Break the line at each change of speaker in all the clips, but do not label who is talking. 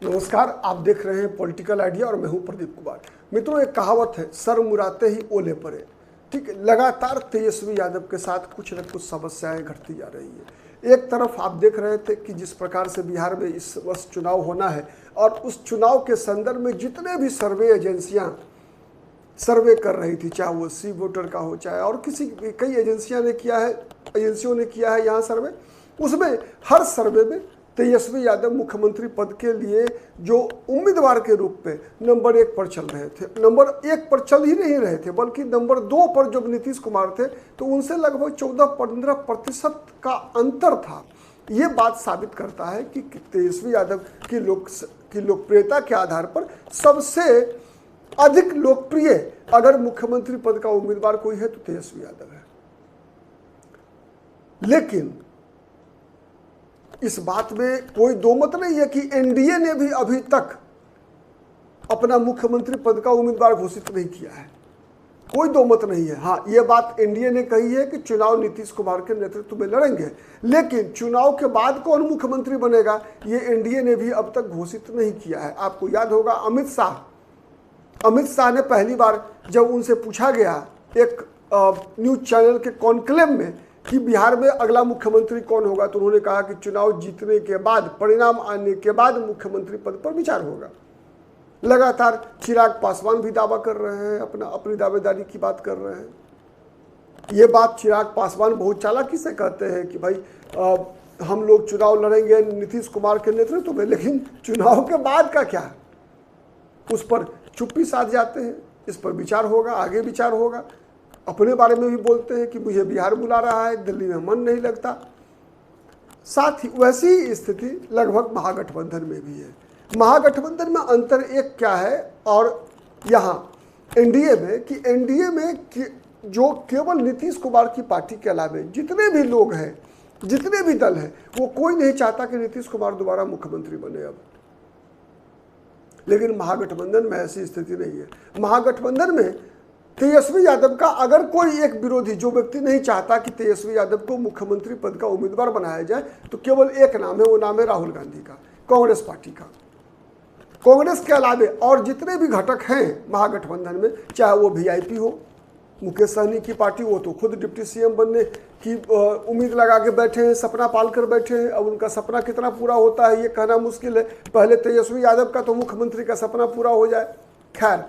नमस्कार, आप देख रहे हैं पॉलिटिकल आइडिया और मैं हूं प्रदीप कुमार। मित्रों, एक कहावत है, सर मुराते ही ओले पड़े। ठीक है, लगातार तेजस्वी यादव के साथ कुछ न कुछ समस्याएं घटती जा रही है। एक तरफ आप देख रहे थे कि जिस प्रकार से बिहार में इस वर्ष चुनाव होना है और उस चुनाव के संदर्भ में जितने भी सर्वे एजेंसियां सर्वे कर रही थी, चाहे वो सी वोटर का हो चाहे और कई एजेंसियों ने किया है यहाँ सर्वे, उसमें हर सर्वे में तेजस्वी यादव मुख्यमंत्री पद के लिए जो उम्मीदवार के रूप में नंबर 1 पर चल रहे थे। नंबर 1 पर चल ही नहीं रहे थे, बल्कि नंबर 2 पर जब नीतीश कुमार थे तो उनसे लगभग 14-15% का अंतर था। ये बात साबित करता है कि तेजस्वी यादव की लोकप्रियता के आधार पर सबसे अधिक लोकप्रिय अगर मुख्यमंत्री पद का उम्मीदवार कोई है तो तेजस्वी यादव है। लेकिन इस बात में कोई दो मत नहीं है कि एनडीए ने भी अभी तक अपना मुख्यमंत्री पद का उम्मीदवार घोषित नहीं किया है। कोई दो मत नहीं है। हाँ, यह बात एनडीए ने कही है कि चुनाव नीतीश कुमार के नेतृत्व में लड़ेंगे, लेकिन चुनाव के बाद कौन मुख्यमंत्री बनेगा ये एनडीए ने भी अब तक घोषित नहीं किया है। आपको याद होगा अमित शाह ने पहली बार जब उनसे पूछा गया एक न्यूज चैनल के कॉन्क्लेव में कि बिहार में अगला मुख्यमंत्री कौन होगा, तो उन्होंने कहा कि चुनाव जीतने के बाद, परिणाम आने के बाद मुख्यमंत्री पद पर विचार होगा। लगातार चिराग पासवान भी दावा कर रहे हैं, अपनी दावेदारी की बात कर रहे हैं। ये बात चिराग पासवान बहुत चालाकी से कहते हैं कि भाई हम लोग चुनाव लड़ेंगे नीतीश कुमार के नेतृत्व में, लेकिन चुनाव के बाद का क्या, उस पर चुप्पी साध जाते हैं। इस पर विचार होगा, आगे विचार होगा। अपने बारे में भी बोलते हैं कि मुझे बिहार बुला रहा है, दिल्ली में मन नहीं लगता। साथ ही वैसी स्थिति लगभग महागठबंधन में भी है। महागठबंधन में अंतर एक क्या है और यहाँ एनडीए में कि एनडीए में जो केवल नीतीश कुमार की पार्टी के अलावा जितने भी लोग हैं, जितने भी दल हैं, वो कोई नहीं चाहता कि नीतीश कुमार दोबारा मुख्यमंत्री बने अब। लेकिन महागठबंधन में ऐसी स्थिति नहीं है। महागठबंधन में तेजस्वी यादव का अगर कोई एक विरोधी, जो व्यक्ति नहीं चाहता कि तेजस्वी यादव को मुख्यमंत्री पद का उम्मीदवार बनाया जाए, तो केवल एक नाम है, वो नाम है राहुल गांधी का, कांग्रेस पार्टी का। कांग्रेस के अलावे और जितने भी घटक हैं महागठबंधन में, चाहे वो वीआईपी हो, मुकेश सहनी की पार्टी, वो तो खुद डिप्टी सीएम बनने की उम्मीद लगा के बैठे हैं, सपना पाल कर बैठे हैं। अब उनका सपना कितना पूरा होता है ये कहना मुश्किल है। पहले तेजस्वी यादव का तो मुख्यमंत्री का सपना पूरा हो जाए। खैर,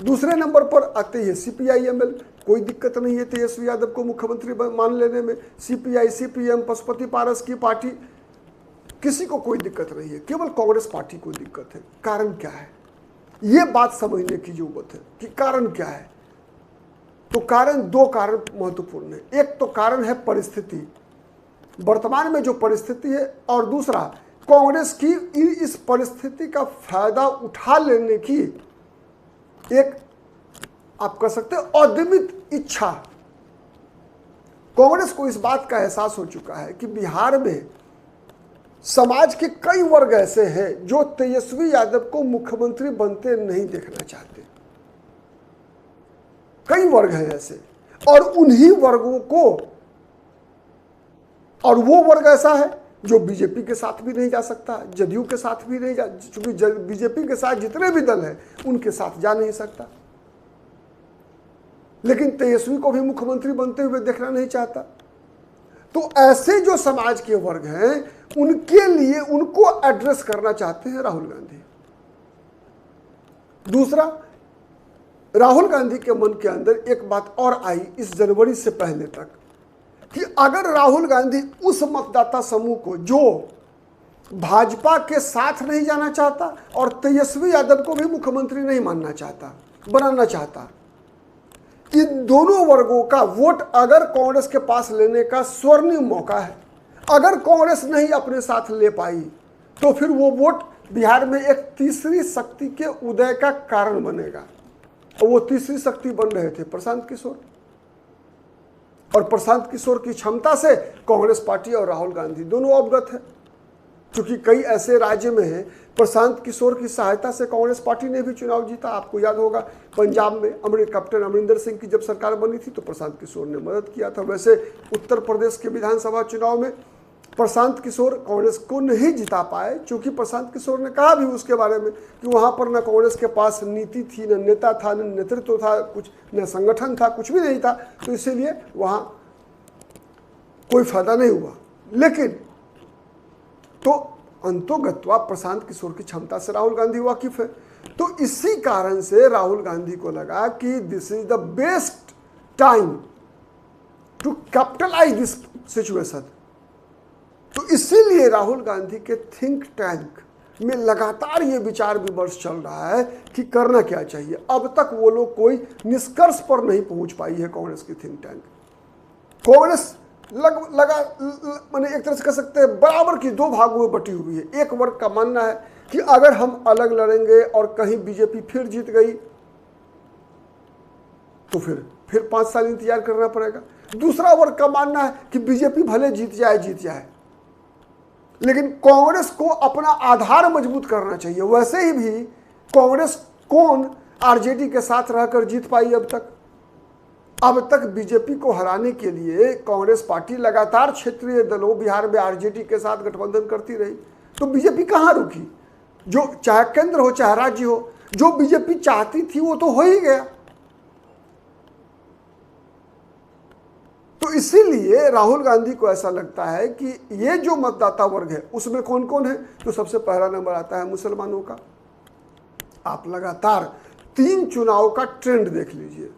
दूसरे नंबर पर आते हैं सीपीआई-एमएल। कोई दिक्कत नहीं है तेजस्वी यादव को मुख्यमंत्री मान लेने में। सीपीआई, सीपीएम, पशुपति पारस की पार्टी, किसी को कोई दिक्कत नहीं है, केवल कांग्रेस पार्टी को दिक्कत है। कारण क्या है, ये बात समझने की जरूरत है कि कारण क्या है। तो दो कारण महत्वपूर्ण है। एक तो कारण है परिस्थिति, वर्तमान में जो परिस्थिति है, और दूसरा कांग्रेस की इस परिस्थिति का फायदा उठा लेने की एक, आप कह सकते हैं, अदमित इच्छा। कांग्रेस को इस बात का एहसास हो चुका है कि बिहार में समाज के कई वर्ग ऐसे हैं जो तेजस्वी यादव को मुख्यमंत्री बनते नहीं देखना चाहते। कई वर्ग हैं ऐसे, और उन्हीं वर्गों को, और वो वर्ग ऐसा है जो बीजेपी के साथ भी नहीं जा सकता, जदयू के साथ भी नहीं जा, चूंकि बीजेपी के साथ जितने भी दल हैं उनके साथ जा नहीं सकता, लेकिन तेजस्वी को भी मुख्यमंत्री बनते हुए देखना नहीं चाहता। तो ऐसे जो समाज के वर्ग हैं उनके लिए, उनको एड्रेस करना चाहते हैं राहुल गांधी। दूसरा, राहुल गांधी के मन के अंदर एक बात और आई इस जनवरी से पहले तक कि अगर राहुल गांधी उस मतदाता समूह को जो भाजपा के साथ नहीं जाना चाहता और तेजस्वी यादव को भी मुख्यमंत्री नहीं बनाना चाहता, इन दोनों वर्गों का वोट अगर कांग्रेस के पास लेने का स्वर्णिम मौका है। अगर कांग्रेस नहीं अपने साथ ले पाई तो फिर वो वोट बिहार में एक तीसरी शक्ति के उदय का कारण बनेगा। और वो तीसरी शक्ति बन रहे थे प्रशांत किशोर, और प्रशांत किशोर की क्षमता से कांग्रेस पार्टी और राहुल गांधी दोनों अवगत है। क्योंकि कई ऐसे राज्य में हैं, प्रशांत किशोर की सहायता से कांग्रेस पार्टी ने भी चुनाव जीता। आपको याद होगा पंजाब में कैप्टन अमरिंदर सिंह की जब सरकार बनी थी तो प्रशांत किशोर ने मदद किया था। वैसे उत्तर प्रदेश के विधानसभा चुनाव में प्रशांत किशोर कांग्रेस को नहीं जिता पाए, क्योंकि प्रशांत किशोर ने कहा भी उसके बारे में कि वहाँ पर न कांग्रेस के पास नीति थी, न नेता था, न नेतृत्व था, कुछ न संगठन था, कुछ भी नहीं था, तो इसीलिए वहाँ कोई फायदा नहीं हुआ। लेकिन तो अंतोगत्वा प्रशांत किशोर की क्षमता से राहुल गांधी वाकिफ है, तो इसी कारण से राहुल गांधी को लगा कि this is the best time to capitalise this situation. तो इसीलिए राहुल गांधी के थिंक टैंक में लगातार ये विचार विमर्श चल रहा है कि करना क्या चाहिए। अब तक वो लोग कोई निष्कर्ष पर नहीं पहुंच पाई है कांग्रेस की थिंक टैंक। कांग्रेस माने एक तरह से कह सकते हैं बराबर की दो भागों में बटी हुई है। एक वर्ग का मानना है कि अगर हम अलग लड़ेंगे और कहीं बीजेपी फिर जीत गई तो फिर 5 साल इंतजार करना पड़ेगा। दूसरा वर्ग का मानना है कि बीजेपी भले जीत जाए, लेकिन कांग्रेस को अपना आधार मजबूत करना चाहिए। वैसे ही भी कांग्रेस कौन आरजेडी के साथ रहकर जीत पाई अब तक बीजेपी को हराने के लिए कांग्रेस पार्टी लगातार क्षेत्रीय दलों, बिहार में आरजेडी के साथ गठबंधन करती रही, तो बीजेपी कहाँ रुकी? जो चाहे केंद्र हो चाहे राज्य हो, जो बीजेपी चाहती थी वो तो हो ही गया। तो इसीलिए राहुल गांधी को ऐसा लगता है कि ये जो मतदाता वर्ग है उसमें कौन कौन है, तो सबसे पहला नंबर आता है मुसलमानों का। आप लगातार 3 चुनाव का ट्रेंड देख लीजिए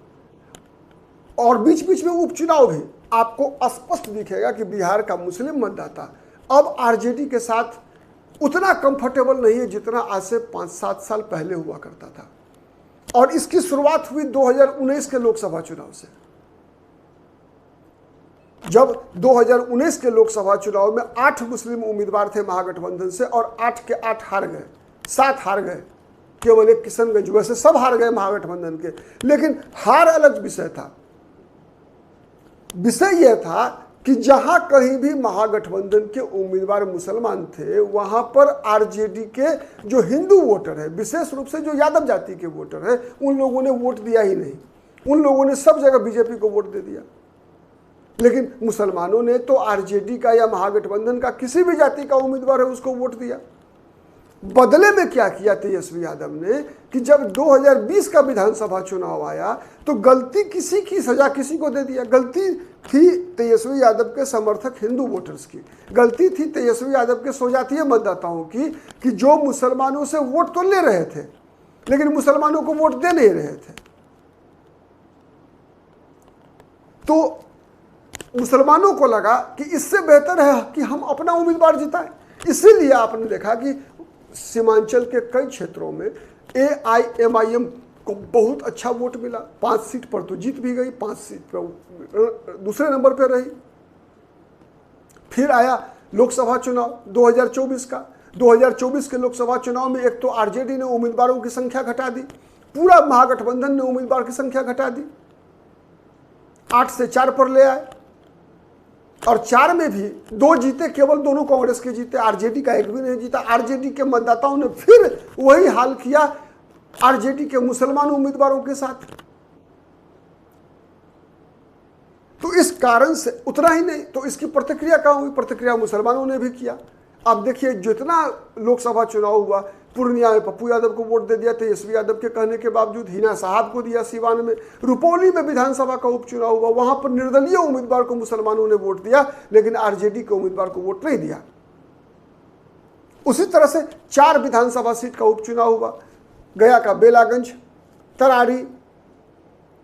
और बीच बीच में उपचुनाव भी, आपको स्पष्ट दिखेगा कि बिहार का मुस्लिम मतदाता अब आरजेडी के साथ उतना कंफर्टेबल नहीं है जितना आज से 5-7 साल पहले हुआ करता था। और इसकी शुरुआत हुई 2019 के लोकसभा चुनाव से, जब 2019 के लोकसभा चुनाव में 8 मुस्लिम उम्मीदवार थे महागठबंधन से और 8 के 8 हार गए, 7 हार गए, केवल एक किशनगंज, वैसे सब हार गए महागठबंधन के, लेकिन हार अलग विषय था। विषय यह था कि जहां कहीं भी महागठबंधन के उम्मीदवार मुसलमान थे वहां पर आरजेडी के जो हिंदू वोटर है, विशेष रूप से जो यादव जाति के वोटर है, उन लोगों ने वोट दिया ही नहीं। उन लोगों ने सब जगह बीजेपी को वोट दे दिया। लेकिन मुसलमानों ने तो आरजेडी का या महागठबंधन का किसी भी जाति का उम्मीदवार है उसको वोट दिया। बदले में क्या किया तेजस्वी यादव ने कि जब 2020 का विधानसभा चुनाव आया तो गलती किसी की सजा किसी को दे दिया। गलती थी तेजस्वी यादव के समर्थक हिंदू वोटर्स की, गलती थी तेजस्वी यादव के स्वजातीय मतदाताओं की कि जो मुसलमानों से वोट तो ले रहे थे लेकिन मुसलमानों को वोट दे नहीं रहे थे। तो मुसलमानों को लगा कि इससे बेहतर है कि हम अपना उम्मीदवार जिताएं। इसीलिए आपने देखा कि सीमांचल के कई क्षेत्रों में AIMIM को बहुत अच्छा वोट मिला। 5 सीट पर तो जीत भी गई, 5 सीट पर दूसरे नंबर पर रही। फिर आया लोकसभा चुनाव 2024 का। 2024 के लोकसभा चुनाव में एक तो आरजेडी ने उम्मीदवारों की संख्या घटा दी, पूरा महागठबंधन ने उम्मीदवार की संख्या घटा दी, 8 से 4 पर ले आए। और 4 में भी 2 जीते, केवल दोनों कांग्रेस के जीते, आरजेडी का एक भी नहीं जीता। आरजेडी के मतदाताओं ने फिर वही हाल किया आरजेडी के मुसलमान उम्मीदवारों के साथ। तो इस कारण से उतना ही नहीं, तो इसकी प्रतिक्रिया कहाँ हुई? प्रतिक्रिया मुसलमानों ने भी किया। अब देखिए जितना लोकसभा चुनाव हुआ, पूर्णिया में पप्पू यादव को वोट दे दिया तेजस्वी यादव के कहने के बावजूद, हिना साहब को दिया सीवान में, रुपौली में विधानसभा का उपचुनाव हुआ, वहां पर निर्दलीय उम्मीदवार को मुसलमानों ने वोट दिया लेकिन आरजेडी के उम्मीदवार को वोट नहीं दिया। उसी तरह से 4 विधानसभा सीट का उपचुनाव हुआ, गया का बेलागंज, तरारी,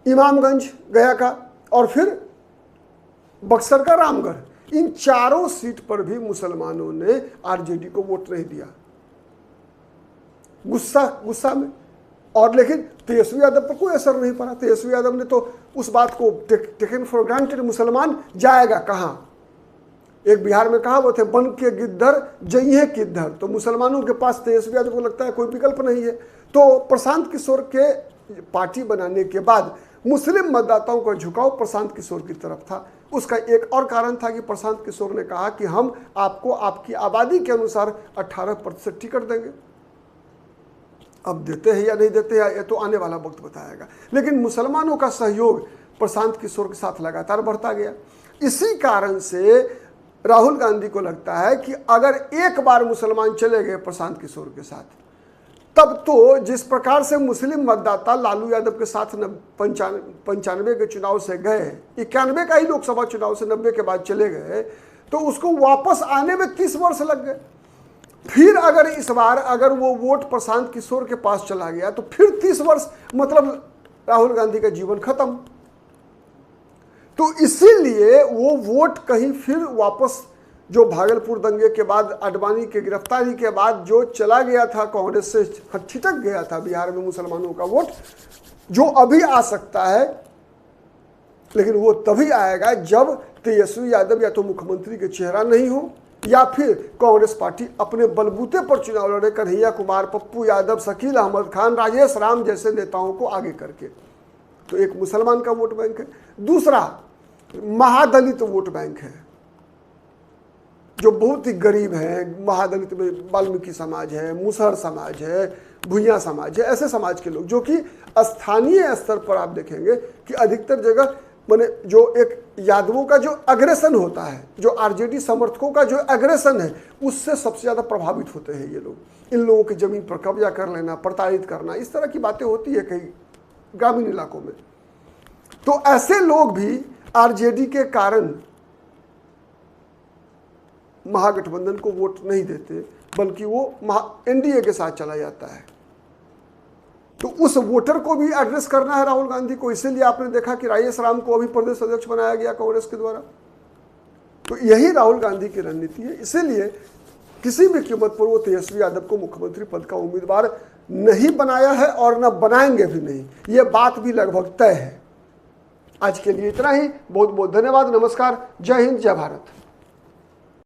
इमामगंज गया का और फिर बक्सर का रामगढ़। इन 4 सीट पर भी मुसलमानों ने आरजेडी को वोट नहीं दिया, गुस्सा में। और लेकिन तेजस्वी यादव पर कोई असर नहीं पड़ा। तेजस्वी यादव ने तो उस बात को टेकन फॉर ग्रांटेड, मुसलमान जाएगा कहाँ। एक बिहार में कहा वो थे, बन के गिद्धर जइए किद्धर। तो मुसलमानों के पास तेजस्वी यादव को लगता है कोई विकल्प नहीं है। तो प्रशांत किशोर के पार्टी बनाने के बाद मुस्लिम मतदाताओं का झुकाव प्रशांत किशोर की तरफ था। उसका एक और कारण था कि प्रशांत किशोर ने कहा कि हम आपको आपकी आबादी के अनुसार 18% टिकट देंगे। अब देते हैं या नहीं देते हैं ये तो आने वाला वक्त बताएगा, लेकिन मुसलमानों का सहयोग प्रशांत किशोर के साथ लगातार बढ़ता गया। इसी कारण से राहुल गांधी को लगता है कि अगर एक बार मुसलमान चले गए प्रशांत किशोर के साथ, तब तो जिस प्रकार से मुस्लिम मतदाता लालू यादव के साथ 95 के चुनाव से गए, 91 का ही लोकसभा चुनाव से 90 के बाद चले गए, तो उसको वापस आने में 30 वर्ष लग गए। फिर अगर इस बार अगर वो वोट प्रशांत किशोर के पास चला गया तो फिर 30 वर्ष, मतलब राहुल गांधी का जीवन खत्म। तो इसीलिए वो वोट कहीं फिर वापस, जो भागलपुर दंगे के बाद आडवाणी के गिरफ्तारी के बाद जो चला गया था, कांग्रेस से छिटक गया था बिहार में मुसलमानों का वोट, जो अभी आ सकता है, लेकिन वो तभी आएगा जब तेजस्वी यादव या तो मुख्यमंत्री के चेहरा नहीं हो, या फिर कांग्रेस पार्टी अपने बलबूते पर चुनाव लड़े, कन्हैया कुमार, पप्पू यादव, शकील अहमद खान, राजेश राम जैसे नेताओं को आगे करके। तो एक मुसलमान का वोट बैंक है, दूसरा महादलित वोट बैंक है, जो बहुत ही गरीब है। महादलित में वाल्मीकि समाज है, मुसहर समाज है, भुइयां समाज है, ऐसे समाज के लोग जो कि स्थानीय स्तर पर आप देखेंगे कि अधिकतर जगह माने जो एक यादवों का जो अग्रेसन होता है, जो आरजेडी समर्थकों का जो अग्रेसन है, उससे सबसे ज़्यादा प्रभावित होते हैं ये लोग। इन लोगों की ज़मीन पर कब्जा कर लेना, प्रताड़ित करना, इस तरह की बातें होती है कई ग्रामीण इलाकों में। तो ऐसे लोग भी आरजेडी के कारण महागठबंधन को वोट नहीं देते, बल्कि वो एनडीए के साथ चला जाता है। तो उस वोटर को भी एड्रेस करना है राहुल गांधी को, इसीलिए आपने देखा कि राजेश राम को अभी प्रदेश अध्यक्ष बनाया गया कांग्रेस के द्वारा। तो यही राहुल गांधी की रणनीति है। इसीलिए किसी भी कीमत पर वो तेजस्वी यादव को मुख्यमंत्री पद का उम्मीदवार नहीं बनाया है और न बनाएंगे भी नहीं, ये बात भी लगभग तय है। आज के लिए इतना ही, बहुत बहुत धन्यवाद, नमस्कार, जय हिंद, जय भारत।